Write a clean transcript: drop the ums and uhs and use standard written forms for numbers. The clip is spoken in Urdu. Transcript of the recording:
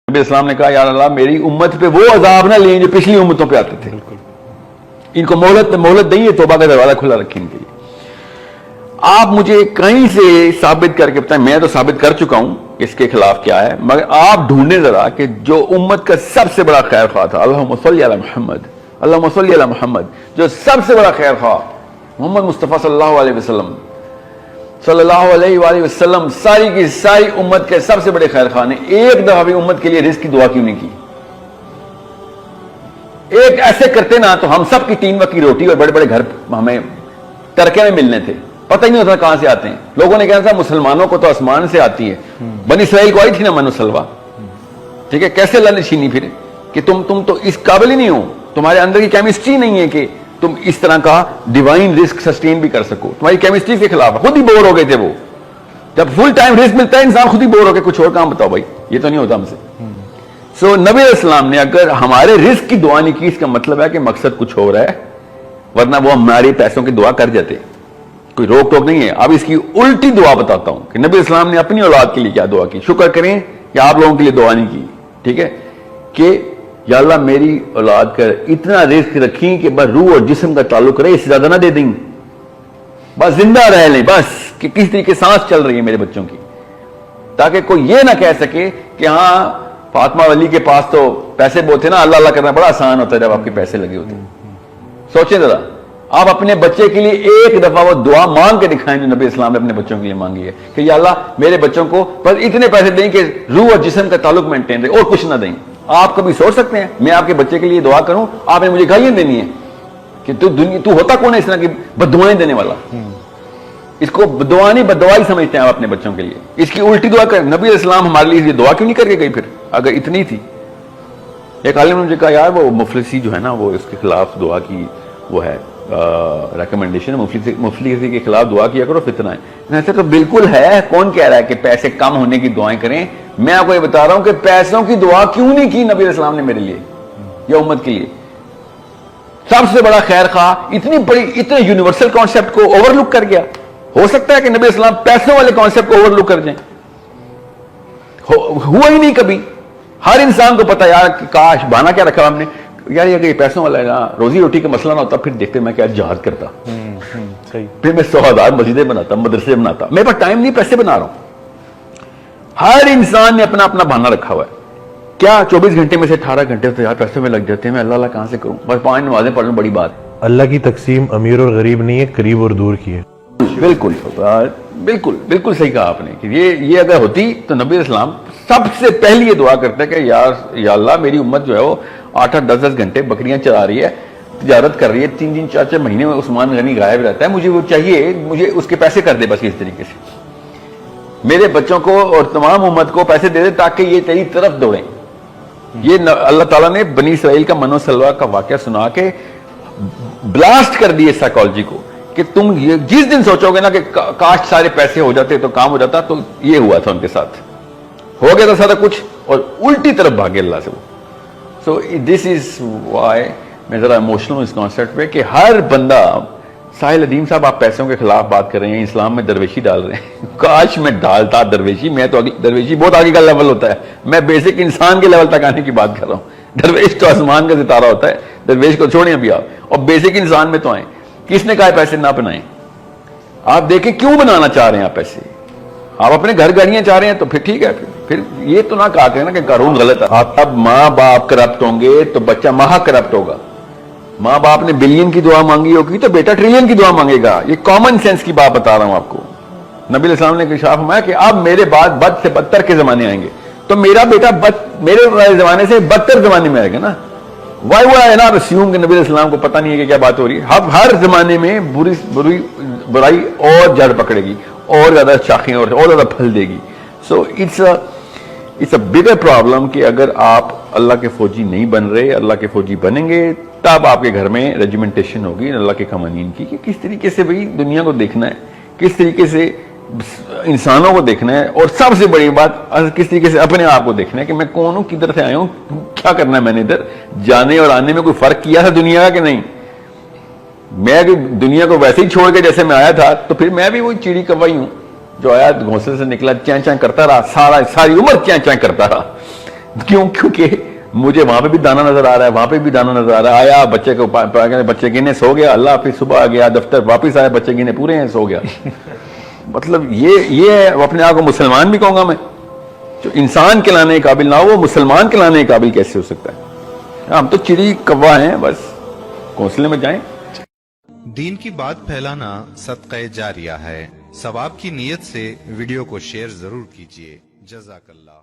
نبی اسلام نے کہا یا اللہ میری امت پہ وہ عذاب نہ لیں جو پچھلی امتوں پہ آتے تھے، ان کو مہلت دیں، توبہ کا دروازہ کھلا رکھیں ان کے لیے۔ آپ مجھے کہیں سے ثابت کر کے بتائیں، میں تو ثابت کر چکا ہوں اس کے خلاف کیا ہے، مگر آپ ڈھونڈیں ذرا کہ جو امت کا سب سے بڑا خیر خواہ تھا، اللہم صلی علی محمد، اللہم صلی علی محمد، جو سب سے بڑا خیر خواہ محمد مصطفیٰ صلی اللہ علیہ وسلم صلی اللہ علیہ وآلہ وسلم، ساری کی ساری امت کے سب سے بڑے خیر خواہ نے ایک دفعہ بھی امت کے لیے رزق کی دعا کیوں نہیں کی؟ ایک ایسے کرتے نا تو ہم سب کی 3 وقت کی روٹی اور بڑے بڑے گھر ہمیں ترکے میں ملنے تھے، پتہ ہی نہیں ہوتا کہاں سے آتے ہیں۔ لوگوں نے کہا تھا مسلمانوں کو تو آسمان سے آتی ہے، بنی اسرائیل کو آئی تھی نا من و سلوہ، ٹھیک ہے، کیسے اللہ نے چھینی پھر کہ تم تو اس قابل ہی نہیں ہو، تمہارے اندر کی کیمسٹری نہیں ہے کہ تم اس طرح کا ڈیوائن رزق سسٹین بھی کر سکو، تمہاری کیمسٹری کے خلاف ہے، خود ہی بور ہو گئے تھے وہ۔ جب فل ٹائم رزق ملتا ہے انسان خود ہی بور ہو کے کچھ اور کام بتاؤ بھائی، یہ تو نہیں ہوتا ہم سے۔ سو نبی علیہ السلام نے اگر ہمارے رزق کی دعا نہیں کی، اس کا مطلب ہے کہ مقصد کچھ ہو رہا ہے، ورنہ وہ ہماری پیسوں کی دعا کر جاتے، کوئی روک ٹوک نہیں ہے۔ اب اس کی الٹی دعا بتاتا ہوں کہ نبی اسلام نے اپنی اولاد کے لیے کیا دعا کی، شکر کریں کہ آپ لوگوں کے لیے دعا نہیں کی، ٹھیک ہے، کہ یا اللہ میری اولاد کا اتنا رزق رکھیں کہ بس روح اور جسم کا تعلق رہے، اس سے زیادہ نہ دے دیں، بس زندہ رہ لیں، بس کہ کس طریقے سانس چل رہی ہے میرے بچوں کی، تاکہ کوئی یہ نہ کہہ سکے کہ ہاں فاطمہ ولی کے پاس تو پیسے بہت تھے نا، اللہ اللہ کرنا بڑا آسان ہوتا ہے جب آپ کے پیسے لگے ہوتے ہیں۔ سوچیں ذرا، آپ اپنے بچے کے لیے ایک دفعہ وہ دعا مانگ کے دکھائیں جو نبی اسلام نے اپنے بچوں کے لیے مانگی ہے کہ یا اللہ میرے بچوں کو بس اتنے پیسے دیں کہ روح اور جسم کا تعلق مینٹین رہے، اور کچھ نہ دیں۔ آپ کبھی سوچ سکتے ہیں میں آپ کے بچے کے لیے دعا کروں، آپ نے مجھے گالیاں دینی ہے کہ تو ہوتا کون ہے اس طرح کی بددعائیں دینے والا؟ اس کو دعا نہیں بددعائی سمجھتے ہیں آپ اپنے بچوں کے لیے، اس کی الٹی دعا کریں۔ نبی علیہ السلام ہمارے لیے یہ دعا کیوں نہیں کر کے گئی پھر اگر اتنی تھی؟ ایک عالم نے مجھے کہا یار وہ مفلسی جو ہے نا وہ اس کے خلاف دعا کی وہ ہے ریکمنڈیشن، مفلسی کے خلاف دعا کیا کرو فتنہ ہے۔ ایسا تو بالکل ہے، کون کہہ رہا ہے کہ پیسے کم ہونے کی دعائیں کریں؟ میں آپ کو یہ بتا رہا ہوں کہ پیسوں کی دعا کیوں نہیں کی نبی علیہ السلام نے میرے لیے یا امت کے لیے؟ سب سے بڑا خیر خواہ اتنے یونیورسل کانسیپٹ کو اوور لک کر گیا۔ ہو سکتا ہے کہ نبی اسلام پیسوں والے کانسیپٹ کو اوور لک کر جائیں؟ ہوا ہی نہیں کبھی۔ ہر انسان کو پتا یار کہ کاش بہانا کیا رکھا ہم نے، یار اگر یہ پیسوں والا ہے نا، روزی روٹی کا مسئلہ نہ ہوتا پھر دیکھتے میں کیا جہاد کرتا، پھر میں 100,000 مسجدیں بناتا، مدرسے بناتا، میرے پاس ٹائم نہیں، پیسے بنا رہا ہوں۔ ہر انسان نے اپنا اپنا بہانا رکھا ہوا ہے۔ کیا 24 گھنٹے میں سے 18 گھنٹے تو یار پیسوں میں لگ جاتے ہیں، میں اللہ کہاں سے کروں، بس 5 نمازیں پڑھ لوں، بڑی بات۔ اللہ کی تقسیم امیر اور غریب نہیں ہے، قریب اور دور کی ہے۔ بالکل بالکل بالکل صحیح کہا آپ نے کہ یہ اگر ہوتی تو نبی اسلام سب سے پہلی یہ دعا کرتے کہ یا اللہ میری امت جو ہے وہ 8-8 10-10 گھنٹے بکریاں چرا رہی ہے، تجارت کر رہی ہے، 3 4 مہینے میں عثمان غنی غائب رہتا ہے، مجھے وہ چاہیے، مجھے اس کے پیسے کر دے بس اس طریقے سے، میرے بچوں کو اور تمام امت کو پیسے دے دے تاکہ یہ تیری طرف دوڑیں۔ یہ اللہ تعالیٰ نے بنی اسرائیل کا من و سلوہ کا واقعہ سنا کے بلاسٹ کر دیے سائیکالوجی کو کہ تم جس دن سوچو گے نا کہ کاش سارے پیسے ہو جاتے تو کام ہو جاتا، تو یہ ہوا تھا ان کے ساتھ، ہو گیا تھا سارا کچھ اور الٹی طرف بھاگے اللہ سے وہ۔ سو دس از وائی میں ذرا ایموشنل ہوں اس کانسیپٹ پہ کہ ہر بندہ، ساحل ادیم صاحب آپ پیسوں کے خلاف بات کر رہے ہیں، اسلام میں درویشی ڈال رہے ہیں، کاش میں ڈالتا درویشی، میں تو درویشی بہت آگے کا لیول ہوتا ہے، میں بیسک انسان کے لیول تک آنے کی بات کر رہا ہوں، درویش تو آسمان کا ستارہ ہوتا ہے، درویش کو چھوڑیں ابھی آپ، اور بیسک انسان میں تو آئیں۔ کس نے کہا پیسے نہ بنائیں؟ آپ دیکھیں کیوں بنانا چاہ رہے ہیں آپ پیسے، آپ اپنے گھر گاڑیاں چاہ رہے ہیں تو پھر ٹھیک ہے، پھر یہ تو نہ کہا کریں نا کہ قارون غلط ہے۔ آپ اب ماں باپ کرپٹ ہوں گے تو بچہ مہا کرپٹ ہوگا۔ ماں باپ نے بلین کی دعا مانگی ہوگی تو بیٹا ٹریلین کی دعا مانگے گا۔ یہ کامن سینس کی بات بتا رہا ہوں آپ کو۔ نبی علیہ السلام نے ارشاد فرمایا کہ اب میرے بعد بد سے بدتر کے زمانے آئیں گے، تو میرا بیٹا میرے زمانے سے بدتر زمانے میں آئے گا نا۔ وائی وہ ہے نا اسیوم کہ نبی علیہ السلام کو پتہ نہیں ہے کہ کیا بات ہو رہی ہے۔ اب ہر زمانے میں برائی اور جڑ پکڑے گی، اور زیادہ شاخیں اور زیادہ پھل دے گی۔ So it's a bigger problem کہ اگر آپ اللہ کے فوجی نہیں بن رہے، اللہ کے فوجی بنیں گے تب آپ کے گھر میں ریجیمنٹیشن ہوگی اللہ کے قوانین کی کہ کس طریقے سے بھئی دنیا کو دیکھنا ہے، کس طریقے سے انسانوں کو دیکھنا ہے، اور سب سے بڑی بات کس طریقے سے اپنے آپ کو دیکھنا ہے کہ میں کون ہوں، کدھر سے آیا ہوں، کیا کرنا ہے میں نے ادھر جانے اور آنے میں کوئی فرق کیا تھا دنیا کا کہ نہیں۔ میں دنیا کو ویسے ہی چھوڑ کے جیسے میں آیا تھا تو پھر میں بھی وہی چڑی کوائی ہوں جو آیا گھونسلے سے نکلا چیں چیں کرتا رہا، ساری عمر چیں چیں کرتا رہا، کیوں؟ کیونکہ مجھے وہاں پہ بھی دانا نظر آ رہا ہے، وہاں پہ بھی دانا نظر آ رہا ہے. آیا بچے کو بچے گنے سو گیا، اللہ پھر صبح آ گیا دفتر واپس آیا، بچے گنے پورے ہیں، سو گیا. مطلب یہ اپنے آپ کو مسلمان بھی کہوں گا میں، جو انسان کھلانے کے قابل نہ ہو وہ مسلمان کھلانے کے قابل کیسے ہو سکتا ہے؟ ہم تو چڑی کوا ہیں، بس گھونسلے میں جائیں. دین کی بات پھیلانا صدقہ جاریہ ہے. ثواب کی نیت سے ویڈیو کو شیئر ضرور کیجیے. جزاک اللہ.